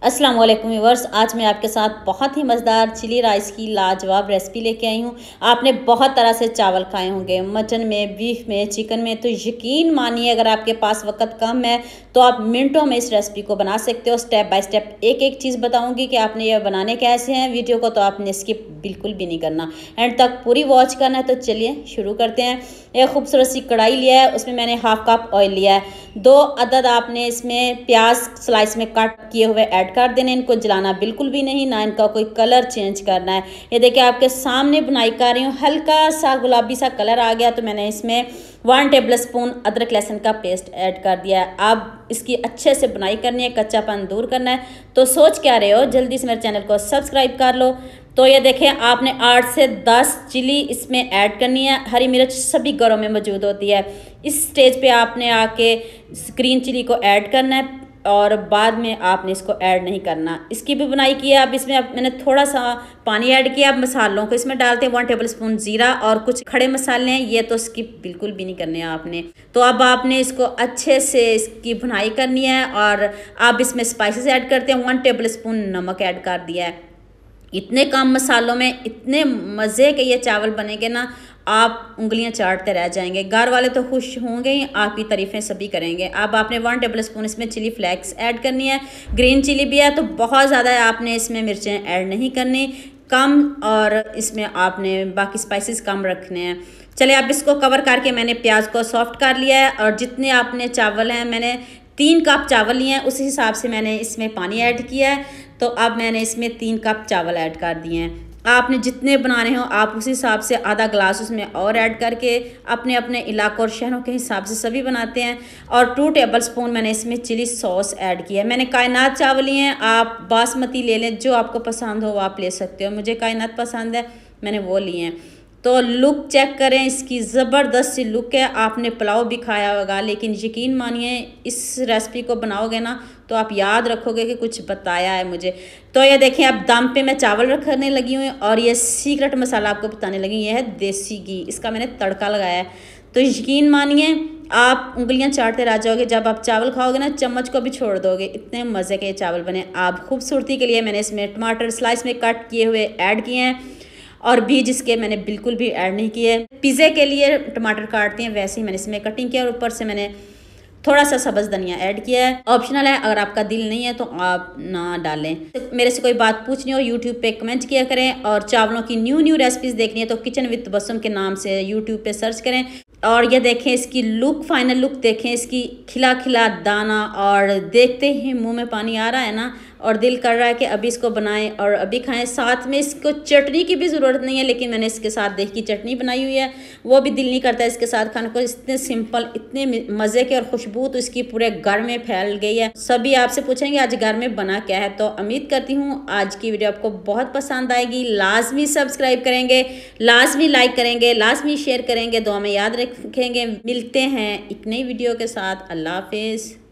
अस्सलाम वालेकुम व्यूअर्स, आज मैं आपके साथ बहुत ही मज़ेदार चिली राइस की लाजवाब रेसिपी लेके आई हूँ। आपने बहुत तरह से चावल खाए होंगे, मटन में, बीफ में, चिकन में, तो यकीन मानिए अगर आपके पास वक्त कम है तो आप मिनटों में इस रेसिपी को बना सकते हो। स्टेप बाय स्टेप एक एक चीज़ बताऊँगी कि आपने ये बनाने कैसे हैं। वीडियो को तो आपने स्किप बिल्कुल भी नहीं करना, एंड तक पूरी वॉच करना है। तो चलिए शुरू करते हैं। एक खूबसूरत सी कढ़ाई लिया है, उसमें मैंने हाफ कप ऑयल लिया है। 2 अदद आपने इसमें प्याज स्लाइस में कट किए हुए ऐड कर देने। इनको जलाना बिल्कुल भी नहीं, ना इनका कोई कलर चेंज करना है। ये देखिए आपके सामने बुनाई कर रही हूँ, हल्का सा गुलाबी सा कलर आ गया तो मैंने इसमें 1 टेबल स्पून अदरक लहसुन का पेस्ट ऐड कर दिया है। अब इसकी अच्छे से बुनाई करनी है, कच्चापन दूर करना है। तो सोच क्या रहे हो, जल्दी से मेरे चैनल को सब्सक्राइब कर लो। तो ये देखें आपने 8 से 10 चिली इसमें ऐड करनी है। हरी मिर्च सभी घरों में मौजूद होती है। इस स्टेज पे आपने आके ग्रीन चिली को ऐड करना है और बाद में आपने इसको ऐड नहीं करना। इसकी भी बुनाई की है। अब इसमें मैंने थोड़ा सा पानी ऐड किया। अब मसालों को इसमें डालते हैं। 1 टेबल स्पून ज़ीरा और कुछ खड़े मसाले हैं, ये तो स्किप बिल्कुल भी नहीं करने आपने। तो अब आपने इसको अच्छे से इसकी बुनाई करनी है और आप इसमें स्पाइसेस ऐड करते हैं। 1 टेबल स्पून नमक ऐड कर दिया है। इतने कम मसालों में इतने मज़े के ये चावल बनेंगे ना, आप उंगलियां चाटते रह जाएंगे। घर वाले तो खुश होंगे ही, आपकी तारीफ़ें सभी करेंगे। अब आपने 1 टेबल स्पून इसमें चिली फ्लेक्स ऐड करनी है। ग्रीन चिली भी है तो बहुत ज़्यादा आपने इसमें मिर्चें ऐड नहीं करनी, कम, और इसमें आपने बाकी स्पाइसेस कम रखने हैं। चलिए अब इसको कवर करके मैंने प्याज को सॉफ्ट कर लिया है और जितने आपने चावल हैं, मैंने 3 कप चावल लिए हैं, उस हिसाब से मैंने इसमें पानी ऐड किया है। तो अब मैंने इसमें 3 कप चावल ऐड कर दिए हैं। आपने जितने बनाने हो आप उस हिसाब से आधा ग्लास उसमें और ऐड करके अपने अपने इलाकों और शहरों के हिसाब से सभी बनाते हैं। और 2 टेबल स्पून मैंने इसमें चिली सॉस ऐड किया है। मैंने कायनात चावल लिए हैं, आप बासमती ले लें, जो आपको पसंद हो वो आप ले सकते हो। मुझे कायनात पसंद है, मैंने वो लिए हैं। तो लुक चेक करें, इसकी ज़बरदस्त सी लुक है। आपने पुलाव भी खाया होगा, लेकिन यकीन मानिए इस रेसिपी को बनाओगे ना तो आप याद रखोगे कि कुछ बताया है मुझे। तो ये देखें अब दम पे मैं चावल रखने लगी हूँ और ये सीक्रेट मसाला आपको बताने लगी। ये है देसी घी, इसका मैंने तड़का लगाया है। तो यकीन मानिए आप उंगलियां चाटते रह जाओगे। जब आप चावल खाओगे ना चम्मच को भी छोड़ दोगे, इतने मज़े के चावल बने। आप खूबसूरती के लिए मैंने इसमें टमाटर स्लाइस में कट किए हुए ऐड किए हैं और बीज इसके मैंने बिल्कुल भी ऐड नहीं किए। पिज़्ज़े के लिए टमाटर काटते हैं वैसे ही मैंने इसमें कटिंग किया और ऊपर से मैंने थोड़ा सा सब्ज़ धनिया ऐड किया है। ऑप्शनल है, अगर आपका दिल नहीं है तो आप ना डालें। मेरे से कोई बात पूछनी हो यूट्यूब पे कमेंट किया करें, और चावलों की न्यू रेसिपीज़ देखनी है तो किचन विद बसम के नाम से यूट्यूब पे सर्च करें। और ये देखें इसकी लुक, फाइनल लुक देखें, इसकी खिला खिला दाना, और देखते ही मुंह में पानी आ रहा है ना, और दिल कर रहा है कि अभी इसको बनाएं और अभी खाएं। साथ में इसको चटनी की भी ज़रूरत नहीं है, लेकिन मैंने इसके साथ देख की चटनी बनाई हुई है, वो भी दिल नहीं करता इसके साथ खाने को। इतने सिंपल, इतने मज़े के, और खुशबू तो इसकी पूरे घर में फैल गई है। सभी आपसे पूछेंगे आज घर में बना क्या है, तो उम्मीद करती हूँ आज की वीडियो आपको बहुत पसंद आएगी। लाजमी सब्सक्राइब करेंगे, लाजमी लाइक करेंगे, लाजमी शेयर करेंगे, दुआ में याद रखेंगे। मिलते हैं एक नई वीडियो के साथ। अल्लाह हाफिज़।